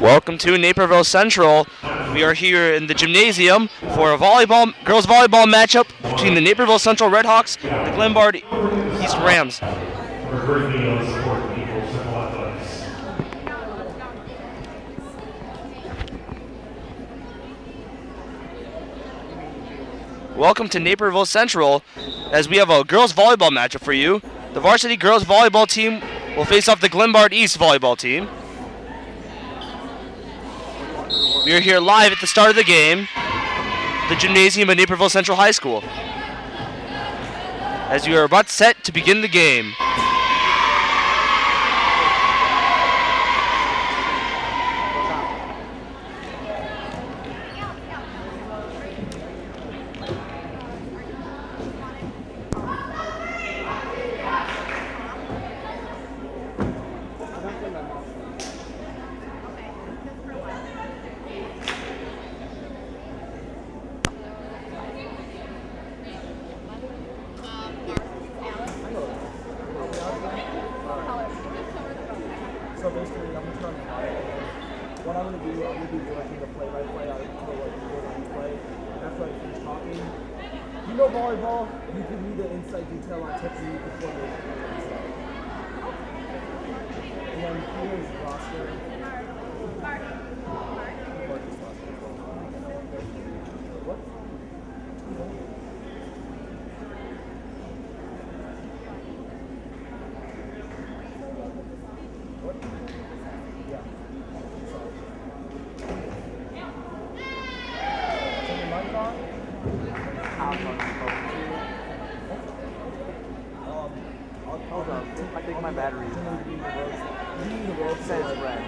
Welcome to Naperville Central. We are here in the gymnasium for a girls volleyball matchup between the Naperville Central Redhawks and the Glenbard East Rams. Welcome to Naperville Central, as we have a girls volleyball matchup for you. The varsity girls volleyball team will face off the Glenbard East volleyball team. We are here live at the start of the game, the gymnasium at Naperville Central High School, as we are about set to begin the game. So basically, I'm just trying to what I'm going to do, I'm going to be working the play-by-play out of the play. After I finish talking, you know volleyball, you give me the inside detail on technique before the stuff. And then here's roster. What? I think my battery says red.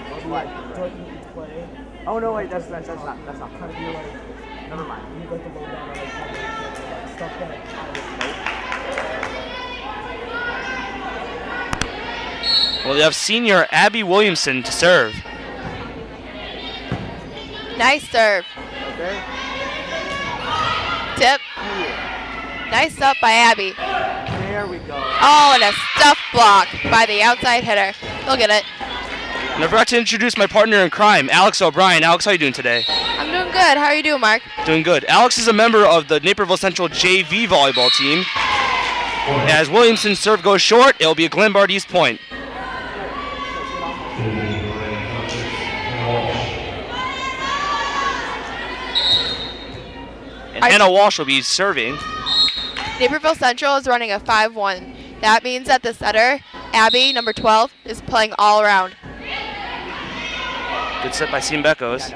Oh no, wait, that's not. Kind of be like, never mind. You got the low down on stuff that Well, we have senior Abby Williamson to serve. Nice serve. Okay. Tip. Nice up by Abby. There we go. Oh, and a stuff block by the outside hitter. Look at it. And I forgot to introduce my partner in crime, Alex O'Brien. Alex, how are you doing today? I'm doing good. How are you doing, Mark? Doing good. Alex is a member of the Naperville Central JV volleyball team. As Williamson's serve goes short, it'll be a Glenbard East point. And Hannah Walsh will be serving. Naperville Central is running a 5-1. That means that the setter, Abby, number 12, is playing all around. Good set by Seam Beckos.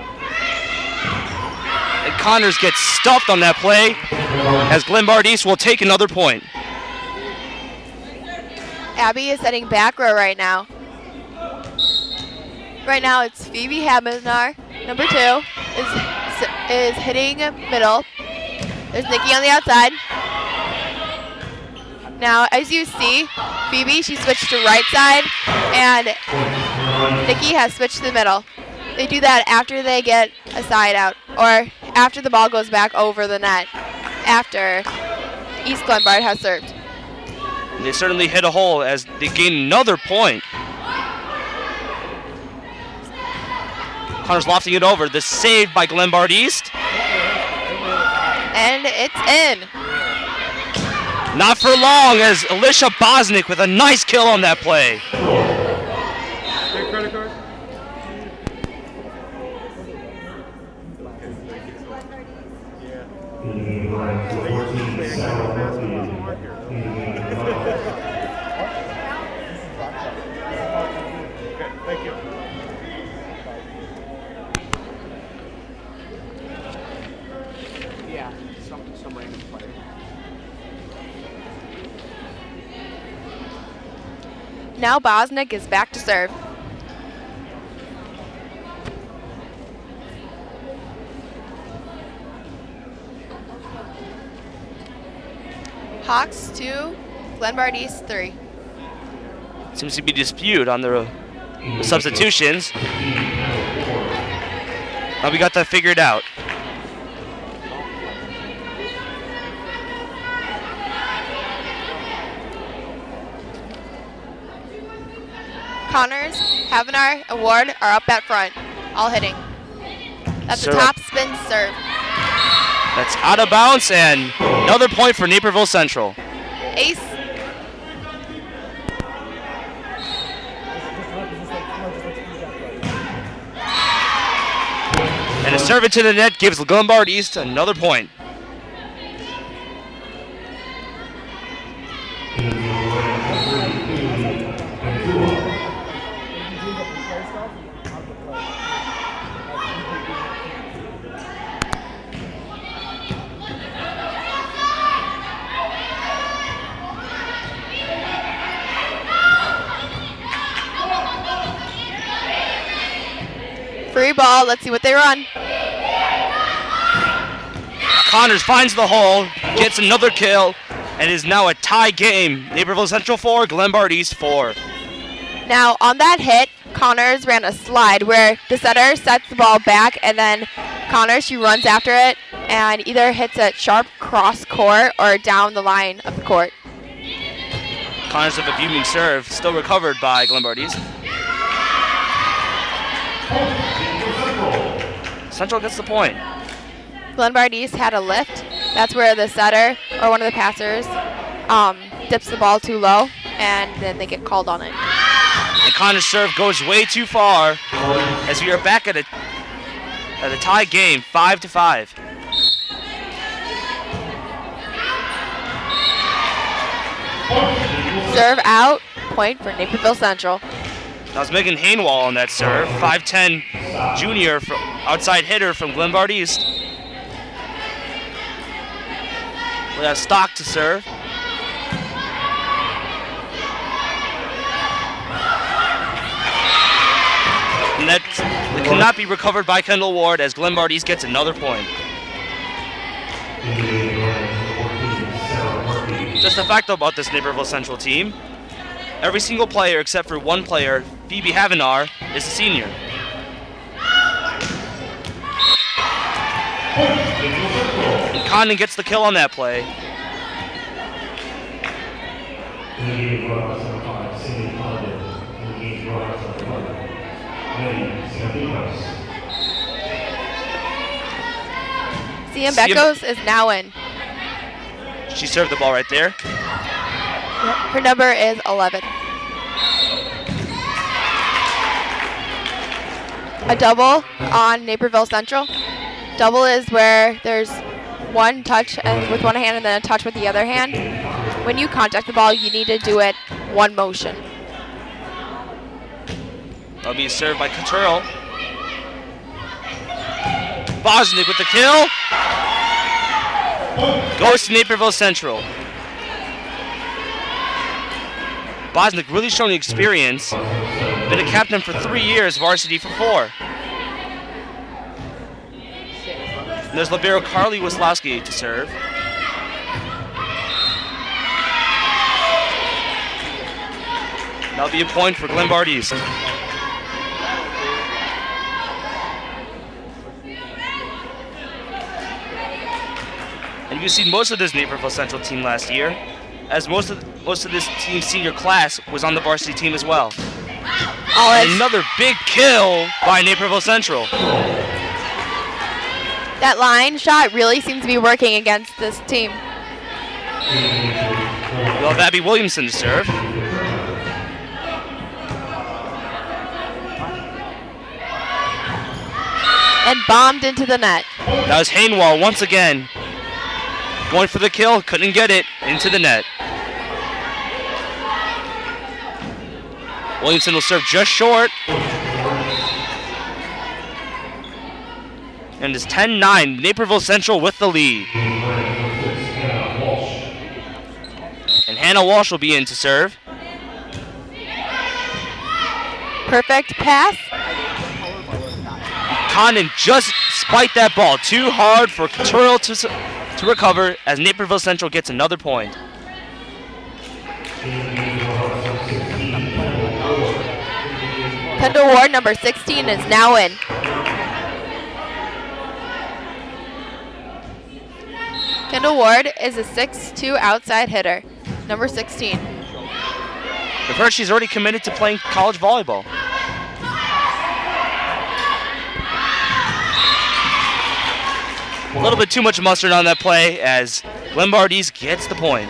And Connors gets stuffed on that play, as Glenbard East will take another point. Abby is setting back row right now. Right now it's Phoebe Habiznar, number 2, is hitting middle. There's Nikki on the outside. Now, as you see, Phoebe, she switched to right side, and Nikki has switched to the middle. They do that after they get a side out, or after the ball goes back over the net, after East Glenbard has served. And they certainly hit a hole as they gain another point. Connors lofting it over. The save by Glenbard East. And it's in. Not for long, as Alicia Bosnick with a nice kill on that play. credit card? Thank you. Yeah, some random player. Now Bosnick is back to serve. Hawks 2, Glenbard East 3. Seems to be dispute on the substitutions. Now we got that figured out. Connors, Havenar, and Ward are up at front. all hitting. That's a Serve. top spin serve. That's out of bounds, and another point for Naperville Central. Ace. And a serve into the net gives Glenbard East another point. Free ball. Let's see what they run. Connors finds the hole, gets another kill, and is now a tie game. Naperville Central 4, Glenbard East 4. Now, on that hit, Connors ran a slide where the setter sets the ball back, and then Connors, she runs after it and either hits a sharp cross court or down the line of the court. Connors with a beaming serve, still recovered by Glenbard East. Central gets the point. Glenbard East had a lift. That's where the setter or one of the passers dips the ball too low, and then they get called on it. And Connors' serve goes way too far as we are back at a tie game, 5-5. Serve out, point for Naperville Central. That was Megan Hainwall on that serve, 5'10" junior outside hitter from Glenbard East. We have Stock to serve. And that cannot be recovered by Kendall Ward as Glenbard East gets another point. Just a fact about this Naperville Central team. Every single player except for one player, Phoebe Havenar, is a senior. And Condon gets the kill on that play. CM Beckos is now in. She served the ball right there. Her number is 11. A double on Naperville Central. Double is where there's one touch with one hand and then a touch with the other hand. When you contact the ball, you need to do it one motion. That'll be served by Cottrell. Bosnick with the kill. Goes to Naperville Central. Bosnick really showing experience. Been a captain for 3 years, varsity for 4. And there's libero Carly Wislowski to serve. That'll be a point for Glenbard East. And you've seen most of this Naperville Central team last year, as most of this team's senior class was on the varsity team as well. And another big kill by Naperville Central. That line shot really seems to be working against this team. We'll have Abby Williamson to serve. And bombed into the net. That was Hainwall once again. Going for the kill, couldn't get it, into the net. Williamson will serve just short. And it's 10-9, Naperville Central with the lead. And Hannah Walsh will be in to serve. Perfect pass. Condon just spiked that ball too hard for Cottrell to recover as Naperville Central gets another point. Kendall Ward, number 16, is now in. Kendall Ward is a 6'2" outside hitter, number 16. I've heard she's already committed to playing college volleyball. A little bit too much mustard on that play as Glenbard East gets the point.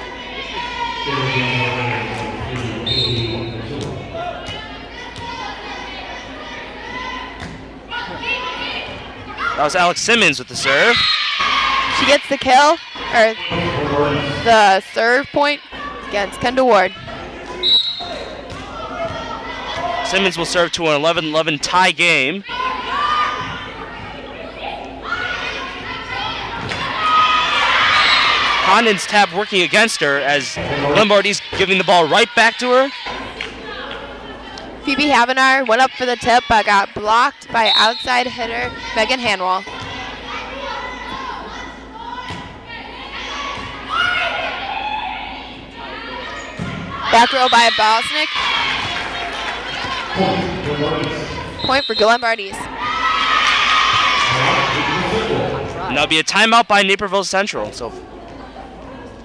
That was Alex Simmons with the serve. She gets the kill, or the serve point against Kendall Ward. Simmons will serve to an 11-11 tie game. Condon's tap working against her as Glenbard East giving the ball right back to her. Phoebe Havenar went up for the tip but got blocked by outside hitter Megan Hanwell. Back row by Bosnick. Point for Glenbard East. And that'll be a timeout by Naperville Central. So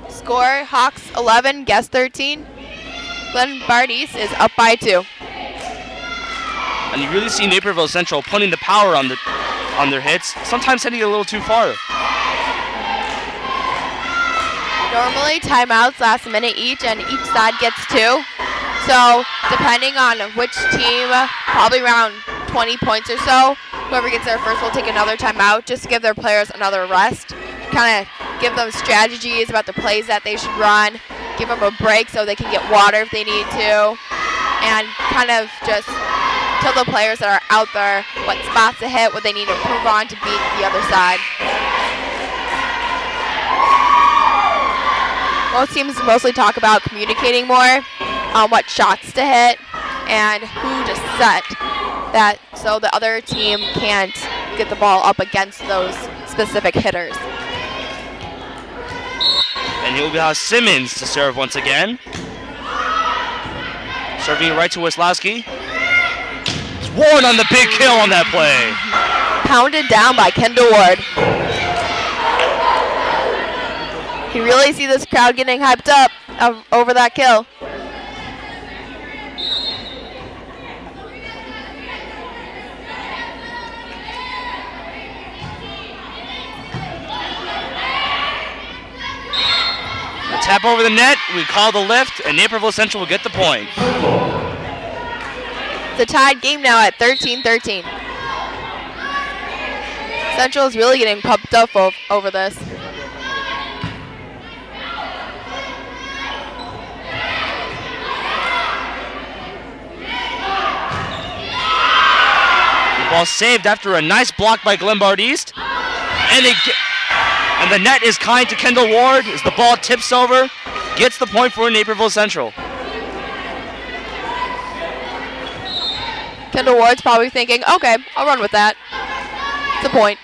Score, Hawks 11, Guest 13. Glenbard East is up by 2. And you really see Naperville Central putting the power on their hits, sometimes hitting it a little too far. Normally timeouts last a minute each and each side gets 2. So depending on which team, probably around 20 points or so, whoever gets there first will take another timeout just to give their players another rest. Kind of give them strategies about the plays that they should run, give them a break so they can get water if they need to, and kind of just tell the players that are out there what spots to hit, what they need to improve on to beat the other side. Most teams mostly talk about communicating more on what shots to hit and who to set, that so the other team can't get the ball up against those specific hitters. And he'll have Simmons to serve once again. Serving it right to Weslowski. It's Ward on the big kill on that play. Pounded down by Kendall Ward. You really see this crowd getting hyped up over that kill. A tap over the net, we call the lift, and Naperville Central will get the point. It's a tied game now at 13-13. Central is really getting pumped up over this. Ball saved after a nice block by Glenbard East. And the net is kind to Kendall Ward as the ball tips over. Gets the point for Naperville Central. Kendall Ward's probably thinking, okay, I'll run with that. It's a point.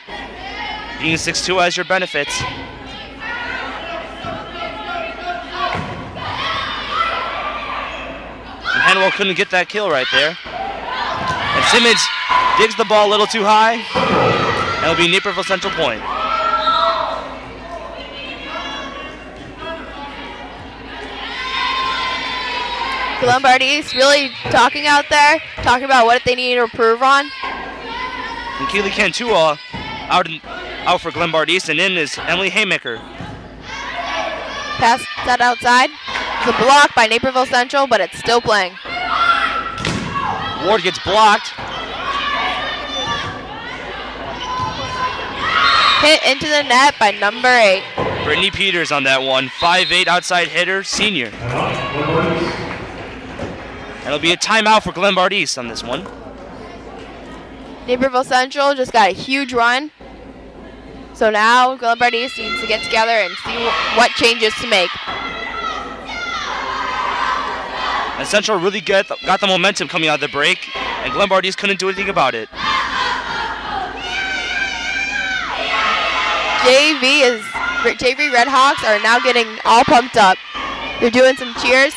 Being 6'2" has your benefits. And Hanwell couldn't get that kill right there. And Simmons digs the ball a little too high. And it'll be Naperville Central point. Glenbard East really talking out there, talking about what they need to improve on. And Keely Cantua out for Glenbard East, and in is Emily Haymaker. Pass that outside. It's a block by Naperville Central, but it's still playing. Ward gets blocked. Hit into the net by number 8. Brittany Peters on that one. 5'8" outside hitter, senior. And it'll be a timeout for Glenbard East on this one. Naperville Central just got a huge run. So now Glenbard East needs to get together and see what changes to make. And Central really got the momentum coming out of the break, and Glenbard East couldn't do anything about it. JV Redhawks are now getting all pumped up. They're doing some cheers,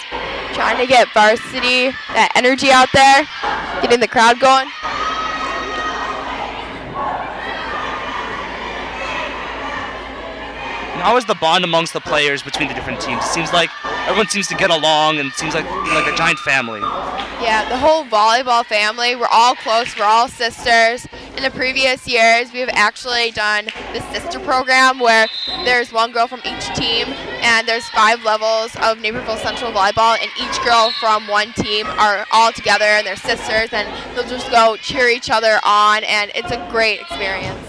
trying to get varsity, that energy out there, getting the crowd going. how is the bond amongst the players between the different teams? It seems like everyone seems to get along and it seems like a giant family. Yeah, the whole volleyball family, we're all close, we're all sisters. In the previous years, we've actually done the sister program where there's one girl from each team and there's 5 levels of Naperville Central volleyball, and each girl from one team are all together and they're sisters, and they'll just go cheer each other on, and it's a great experience.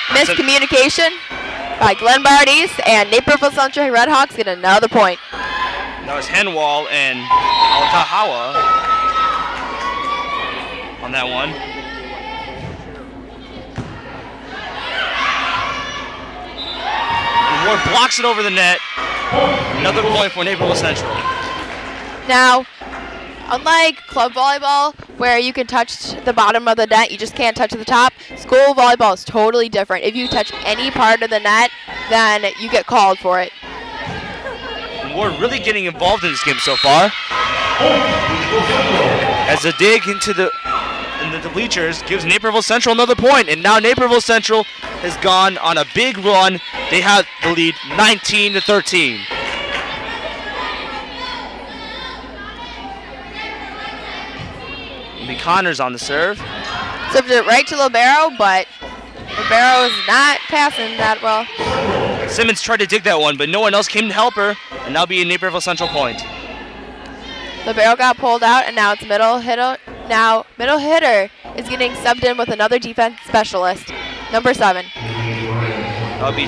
Miscommunication by Glenbard East, and Naperville Central Redhawks get another point. That was Henwall and Altahawa on that one. And Ward blocks it over the net. Another point for Naperville Central. Now, unlike club volleyball, where you can touch the bottom of the net, you just can't touch the top, school volleyball is totally different. If you touch any part of the net, then you get called for it. Ward really getting involved in this game so far. As a dig into the bleachers gives Naperville Central another point, and now Naperville Central has gone on a big run. They have the lead 19-13. Connors on the serve. Served it right to Libero, but Libero is not passing that well. Simmons tried to dig that one, but no one else came to help her, and now be a Naperville Central point. Libero got pulled out, and now it's middle hitter. Now middle hitter is getting subbed in with another defense specialist, number 7. That'll be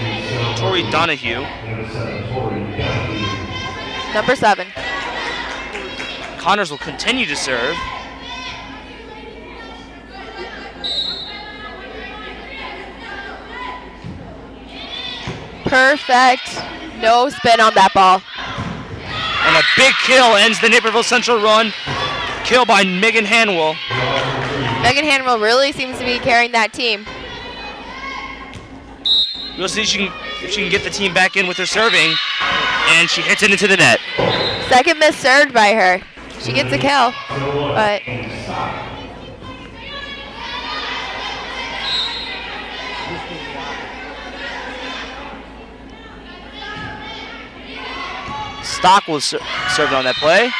Tori Donahue. Number 7. Connors will continue to serve. Perfect. No spin on that ball. And a big kill ends the Naperville Central run. Kill by Megan Hanwell. Megan Hanwell really seems to be carrying that team. We'll see if she can get the team back in with her serving. And she hits it into the net. Second miss served by her. She gets a kill, but Stock was served on that play.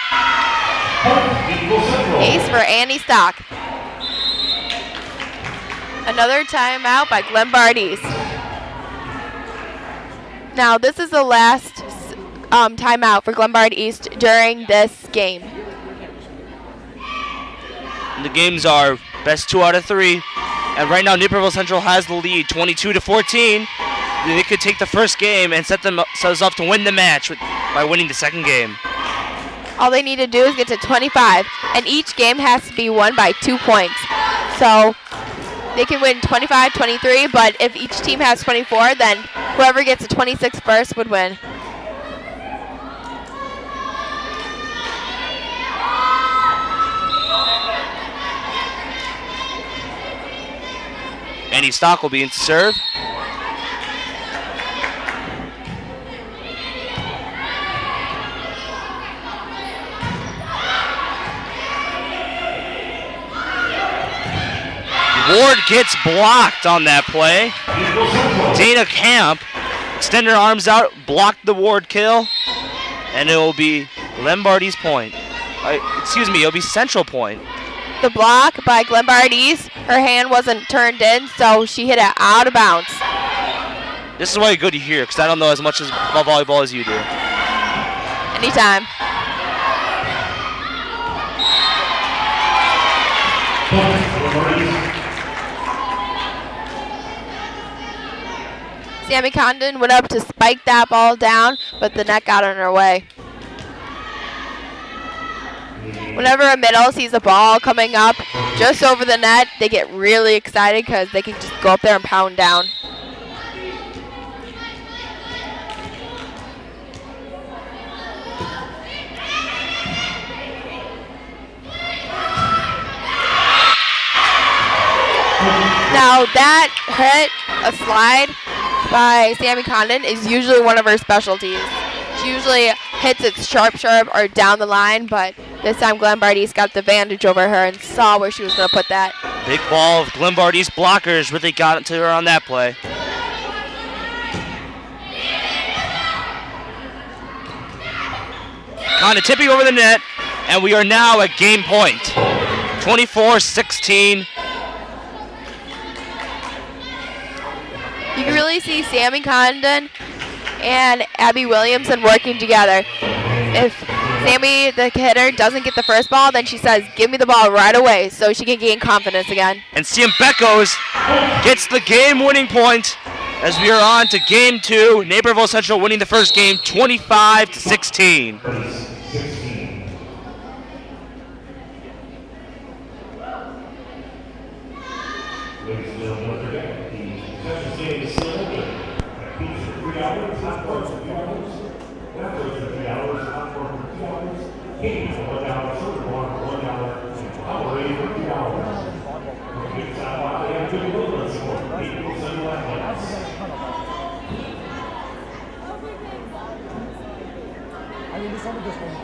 Ace for Annie Stock. Another timeout by Glenbard East. Now this is the last timeout for Glenbard East during this game. The games are best 2 out of 3. And right now Naperville Central has the lead 22-14. They could take the first game and set themselves up to win the match by winning the second game. All they need to do is get to 25, and each game has to be won by 2 points. So they can win 25-23, but if each team has 24, then whoever gets to 26 first would win. Annie Stock will be in to serve. Ward gets blocked on that play. Dana Camp extended her arms out, blocked the Ward kill, and it will be Glenbardy's point. It'll be Central point. The block by Glenbard East, her hand wasn't turned in, so she hit it out of bounds. This is why you're good to hear, because I don't know as much about volleyball as you do. Anytime. Sammy Condon went up to spike that ball down, but the net got in her way. Whenever a middle sees a ball coming up just over the net, they get really excited because they can just go up there and pound down. Now that hit, a slide by Sammy Condon, is usually one of her specialties. She usually hits it sharp or down the line, but this time Glenbard East got the advantage over her and saw where she was going to put that. Big ball of Glenbard East blockers really got to her on that play. kind of tipping over the net, and we are now at game point. 24-16. You can really see Sammy Condon and Abby Williamson working together. If Sammy, the hitter, doesn't get the first ball, then she says, give me the ball right away so she can gain confidence again. And Ciambecos gets the game-winning point as we are on to game 2. Naperville Central winning the first game 25-16. I mean, this only just one.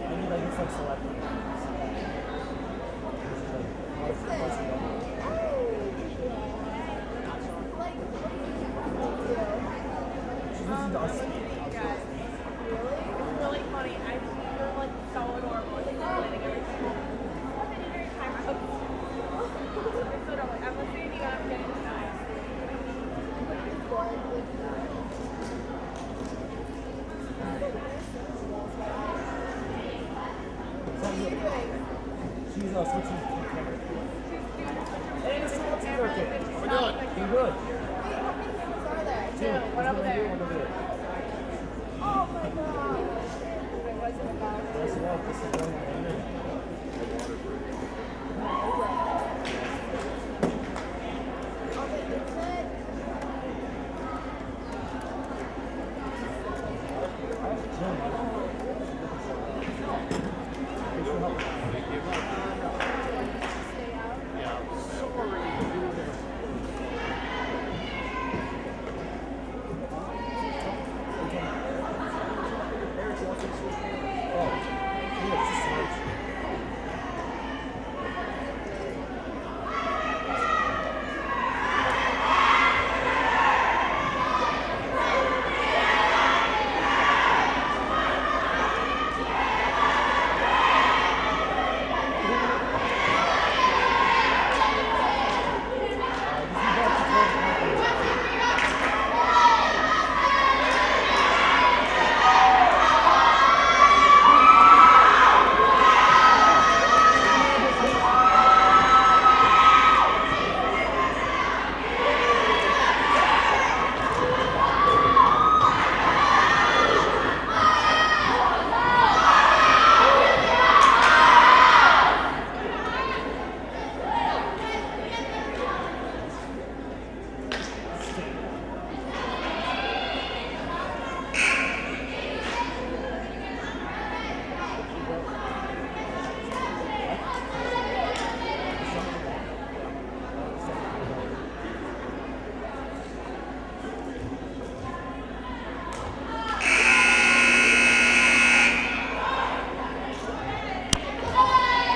I mean, like, it's like selecting. She's listening to us speak. Really funny. We're like so adorable. I think we're planning everything. I'm listening to you and I'm getting nice. She's switching to camera. Hey, Mr. What's your birthday? How we doing? Doing good. Two. One over there. One over there. Oh my god. I wasn't about Guess what? This is going to end.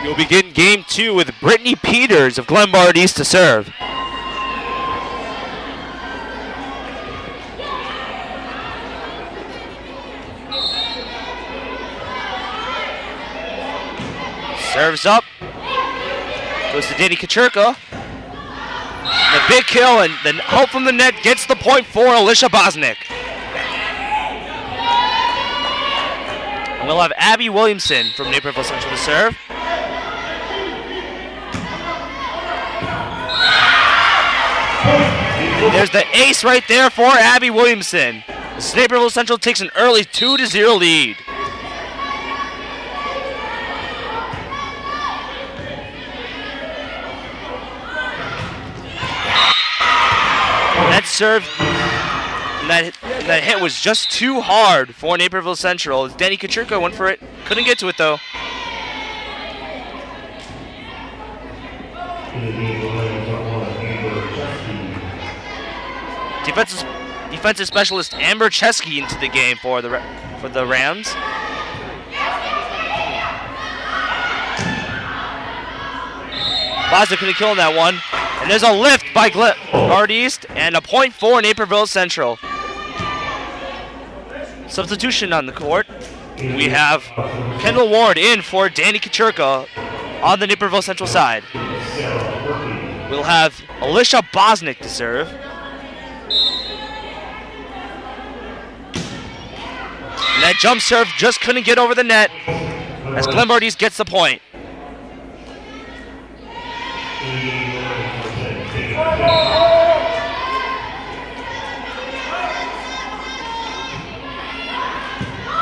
We'll begin game 2 with Brittany Peters of Glenbard East to serve. Serves up. Goes to Danny Kacherka. The big kill and the hope from the net gets the point for Alicia Bosnick. And we'll have Abby Williamson from Naperville Central to serve. There's the ace right there for Abby Williamson. Naperville Central takes an early 2-0 lead. That serve, that hit was just too hard for Naperville Central. As Danny Kacherka went for it, couldn't get to it though. Defensive specialist Amber Chesky into the game for the Rams. Bosnick couldn't kill that one. And there's a lift by Glenbard East and a point for Naperville Central. Substitution on the court. We have Kendall Ward in for Danny Kacherka on the Naperville Central side. We'll have Alicia Bosnick to serve. And that jump serve just couldn't get over the net as Glenbard East gets the point.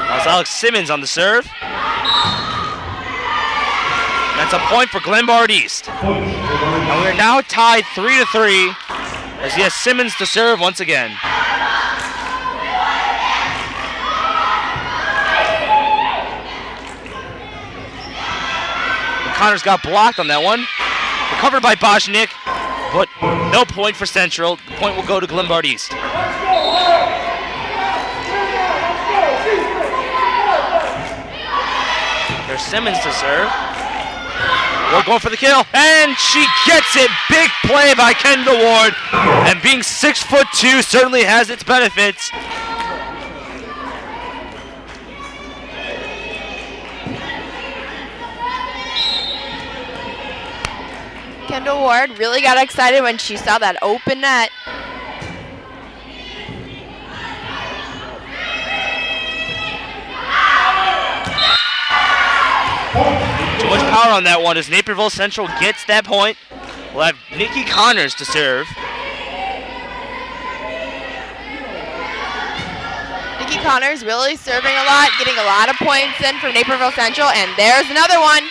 That's Alex Simmons on the serve. That's a point for Glenbard East. And we're now tied 3-3 as he has Simmons to serve once again. Connors got blocked on that one. Recovered by Bosnick, but no point for Central. The point will go to Glenbard East. There's Simmons to serve. Ward going for the kill, and she gets it. Big play by Kendall Ward, and being 6'2" certainly has its benefits. Kendall Ward really got excited when she saw that open net. Too much power on that one as Naperville Central gets that point. We'll have Nikki Connors to serve. Nikki Connors really serving a lot, getting a lot of points in from Naperville Central, and there's another one.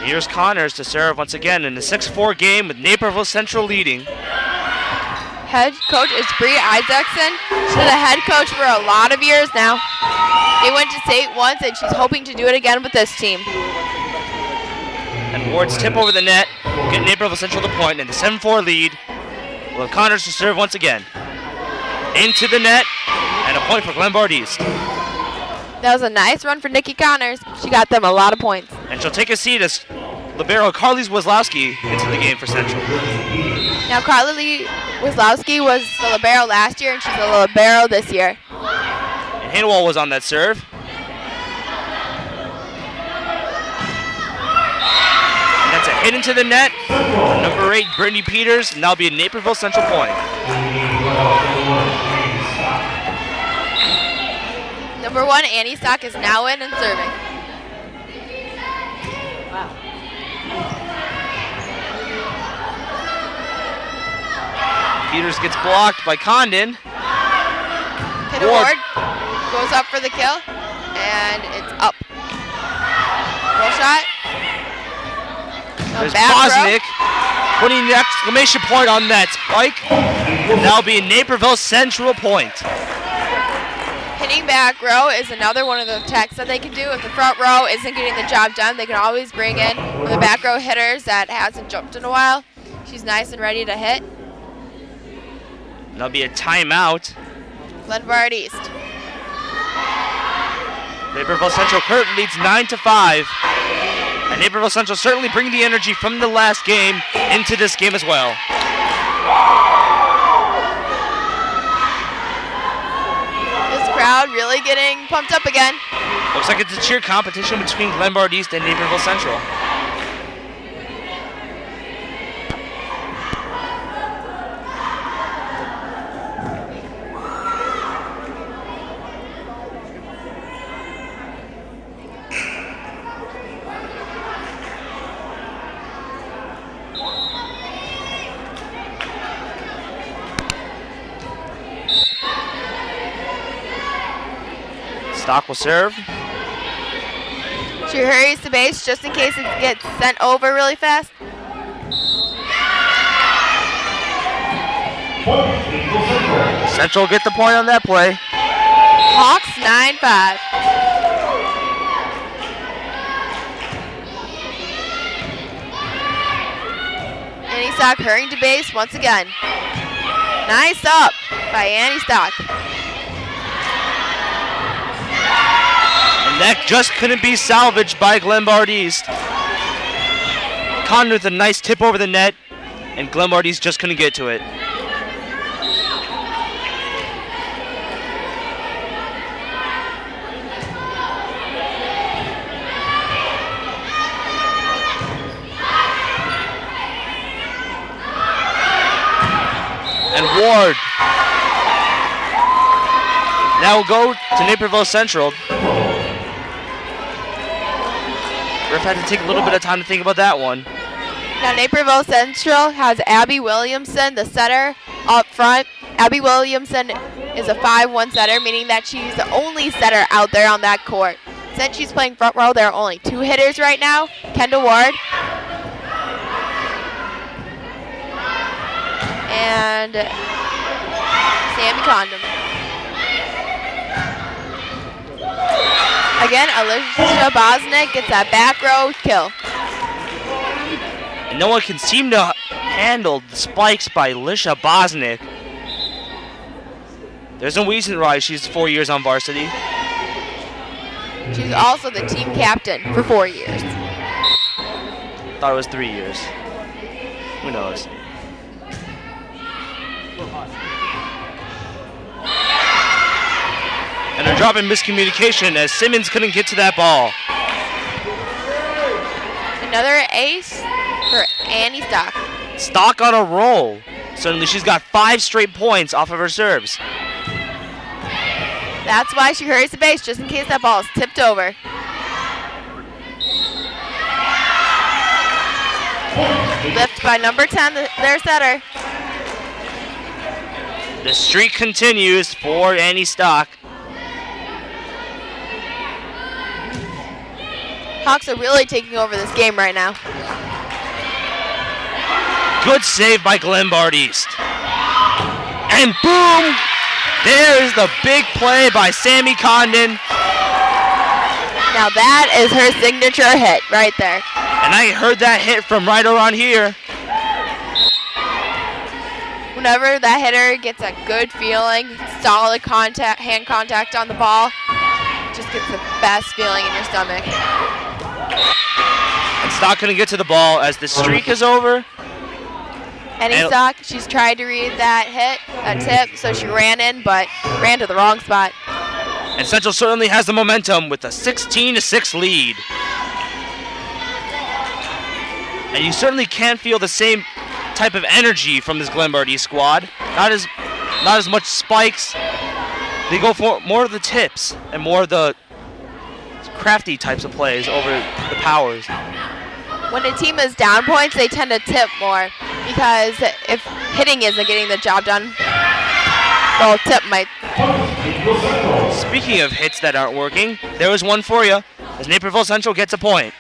Here's Connors to serve once again in the 6-4 game with Naperville Central leading. Head coach is Bree Isaacson. She's been a head coach for a lot of years now. They went to state once, and she's hoping to do it again with this team. And Ward's tip over the net will get Naperville Central the point in the 7-4 lead. We'll have Connors to serve once again. Into the net, and a point for Glenbard East. That was a nice run for Nikki Connors. She got them a lot of points. And she'll take a seat as libero Carly Wazlowski into the game for Central. Now Carly Wazlowski was the libero last year, and she's the libero this year. And Hanwell was on that serve. And that's a hit into the net. Number 8, Brittany Peters, and that'll be a Naperville Central point. Number 1, Annie Stock is now in and serving. Peters gets blocked by Condon. Kendall Ward goes up for the kill, and it's up. Roll shot. There's Bosnick putting the exclamation point on that spike. And that'll be a Naperville Central point. Hitting back row is another one of the attacks that they can do. If the front row isn't getting the job done, they can always bring in one of the back row hitters that hasn't jumped in a while. She's nice and ready to hit. That'll be a timeout. Glenvard East. Naperville Central currently leads 9-5. And Naperville Central certainly bringing the energy from the last game into this game as well. This crowd really getting pumped up again. Looks like it's a cheer competition between Glenbard East and Naperville Central. Stock will serve. She hurries to base just in case it gets sent over really fast. Central get the point on that play. Hawks 9-5. Stock hurrying to base once again. Nice up by Annie Stock. And that just couldn't be salvaged by Glenbard East. Condon with a nice tip over the net, and Glenbard East just couldn't get to it. And Ward. Now we'll go to Naperville Central. Ref had to take a little bit of time to think about that one. Now Naperville Central has Abby Williamson, the setter, up front. Abby Williamson is a 5-1 setter, meaning that she's the only setter out there on that court. Since she's playing front row, there are only 2 hitters right now, Kendall Ward and Sammy Condon. Again, Alicia Bosnick gets that back row kill. And no one can seem to handle the spikes by Alicia Bosnick. There's no reason why she's 4 years on varsity. She's also the team captain for 4 years. Thought it was 3 years. Who knows? And a drop in miscommunication as Simmons couldn't get to that ball. Another ace for Annie Stock. Stock on a roll. Suddenly she's got 5 straight points off of her serves. That's why she hurries to base, just in case that ball is tipped over. Lift by number 10, their setter. The streak continues for Annie Stock. Hawks are really taking over this game right now. Good save by Glenbard East. And boom! There is the big play by Sammy Condon. Now that is her signature hit right there. And I heard that hit from right around here. Whenever that hitter gets a good feeling, solid contact, hand contact on the ball, just gets the best feeling in your stomach. And Stock couldn't get to the ball as the streak is over. Annie Stock, she's tried to read that hit, that tip, so she ran in, but ran to the wrong spot. And Central certainly has the momentum with a 16-6 lead. And you certainly can feel the same type of energy from this Glenbard East squad. Not as much spikes. They go for more of the tips and more of the crafty types of plays over the powers. When a team is down points, they tend to tip more because if hitting isn't getting the job done, well, tip might. Speaking of hits that aren't working, there was one for you as Naperville Central gets a point.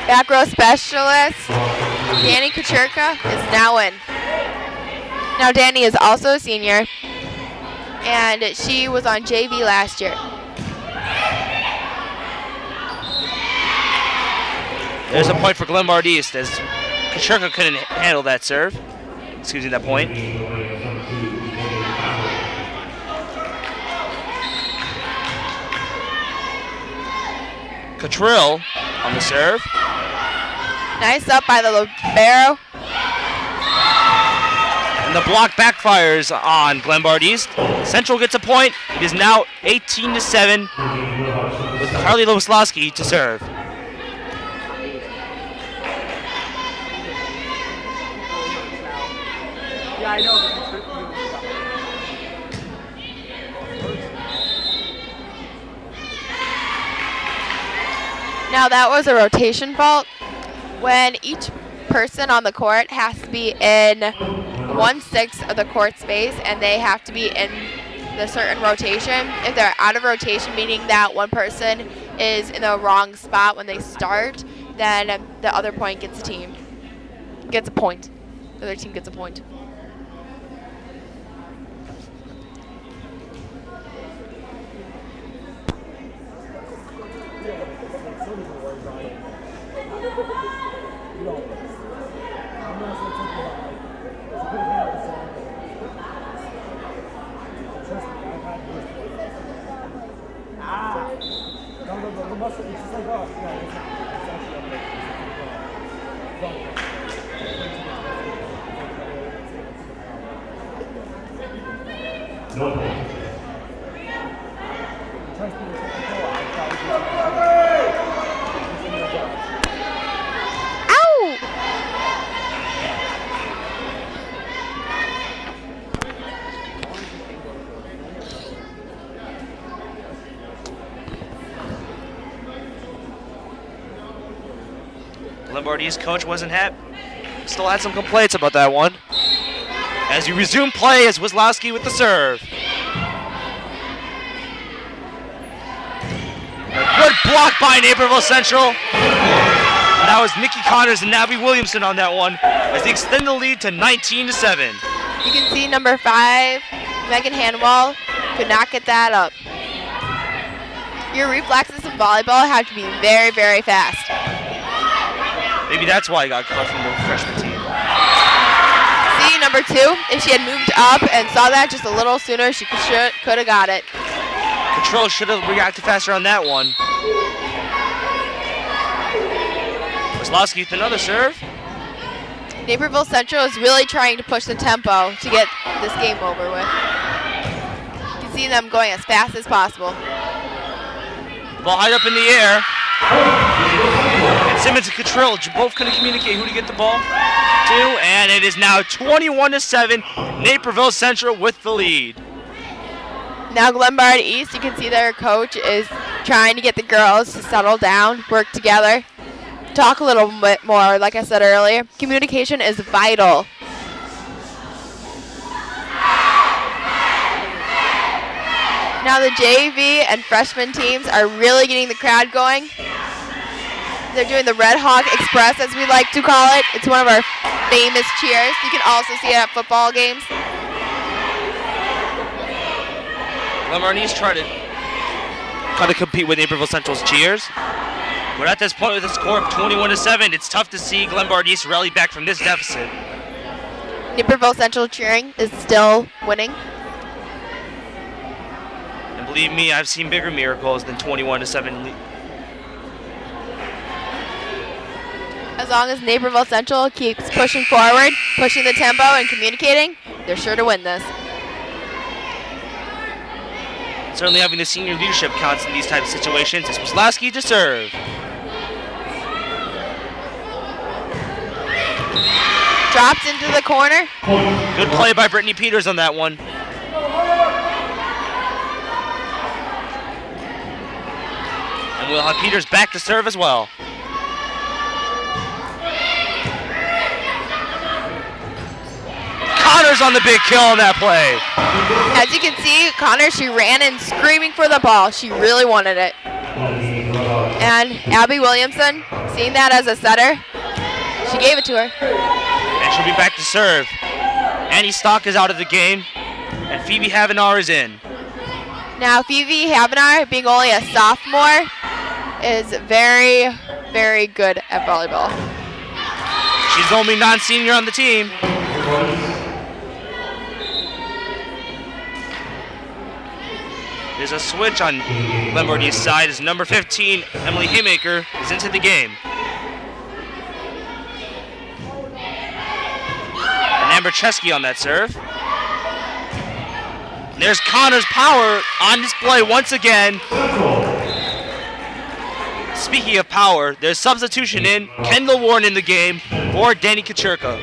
Back row specialist, Danny Kucherka is now in. Now Danny is also a senior, and she was on JV last year. There's a point for Glenbard East as Kucherka couldn't handle that serve. Excuse me, that point. Cottrell on the serve. Nice up by the libero. And the block backfires on Glenbard East. Central gets a point. It is now 18-7 with Carly Loslowski to serve. Yeah, I know. Now that was a rotation fault. When each person on the court has to be in 1/6 of the court space and they have to be in the certain rotation. If they're out of rotation, meaning that one person is in the wrong spot when they start, then the other point gets a team. Gets a point. The other team gets a point. I'm gonna say something about like, it's a good hand of the song. Trust me, I've had this one. Ah! No, the muscle, it's just like, oh, no, it's not. It's actually okay. It's volleyball. No. Trust me, it's control. Ow! Glenbard East coach wasn't happy. Still had some complaints about that one. As you resume play as Wizlowski with the serve. A good block by Naperville Central. And that was Nikki Connors and Navi Williamson on that one as they extend the lead to 19-7. You can see number 5, Megan Hanwell, could not get that up. Your reflexes in volleyball have to be very, very fast. Maybe that's why he got cut from the freshman team. See, number 2, if she had moved up and saw that just a little sooner, she could have got it. Control should have reacted faster on that one. Wizlowski with another serve. Naperville Central is really trying to push the tempo to get this game over with. You can see them going as fast as possible. Ball high up in the air. And Simmons and Cottrell both couldn't communicate who to get the ball to, and it is now 21-7. Naperville Central with the lead. Now Glenbard East, you can see their coach is trying to get the girls to settle down, work together, talk a little bit more. Like I said earlier, communication is vital. Now the JV and freshman teams are really getting the crowd going. They're doing the Redhawk Express, as we like to call it. It's one of our famous cheers. You can also see it at football games. Glenbard East trying to compete with Naperville Central's cheers. But at this point with a score of 21-7, it's tough to see Glenbard East rally back from this deficit. Naperville Central cheering is still winning. And believe me, I've seen bigger miracles than 21-7. As long as Naperville Central keeps pushing forward, pushing the tempo and communicating, they're sure to win this. Certainly having the senior leadership counts in these types of situations. This was Lasky to serve. Drops into the corner. Good play by Brittany Peters on that one. And we'll have Peters back to serve as well. Connors on the big kill on that play. As you can see, Connor, she ran in screaming for the ball. She really wanted it. And Abby Williamson, seeing that as a setter, she gave it to her. And she'll be back to serve. Annie Stock is out of the game, and Phoebe Havenar is in. Now, Phoebe Havenar, being only a sophomore, is very, very good at volleyball. She's the only non-senior on the team. There's a switch on Glenbard East side as number 15, Emily Haymaker, is into the game. And Amber Chesky on that serve. And there's Connor's power on display once again. Speaking of power, there's substitution in. Kendall Warren in the game for Danny Kacherka.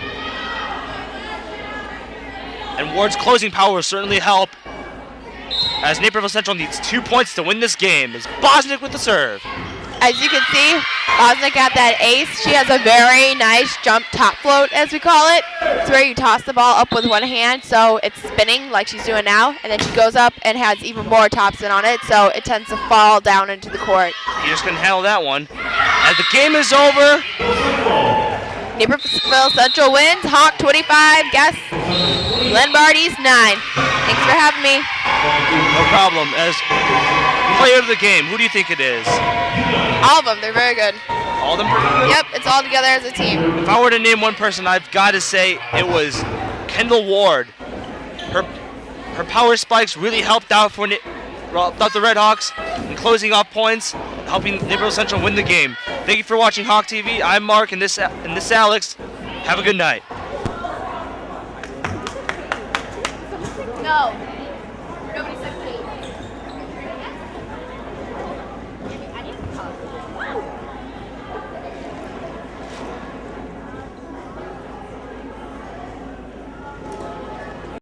And Ward's closing power will certainly help, as Naperville Central needs 2 points to win this game. Is Bosnick with the serve. As you can see, Bosnick got that ace. She has a very nice jump top float, as we call it. It's where you toss the ball up with one hand, so it's spinning like she's doing now, and then she goes up and has even more topspin on it, so it tends to fall down into the court. You just couldn't handle that one. As the game is over, Naperville Central wins. Hawk 25, guess Glenbard East 9. Thanks for having me. no problem. As Player of the game, who do you think it is? All of them, they're very good. All of them? Yep, it's all together as a team. If I were to name one person, I've got to say it was Kendall Ward. Her power spikes really helped out the Redhawks in closing off points, helping Naperville Central win the game. Thank you for watching Hawk TV. I'm Mark, and this is Alex. Have a good night. No.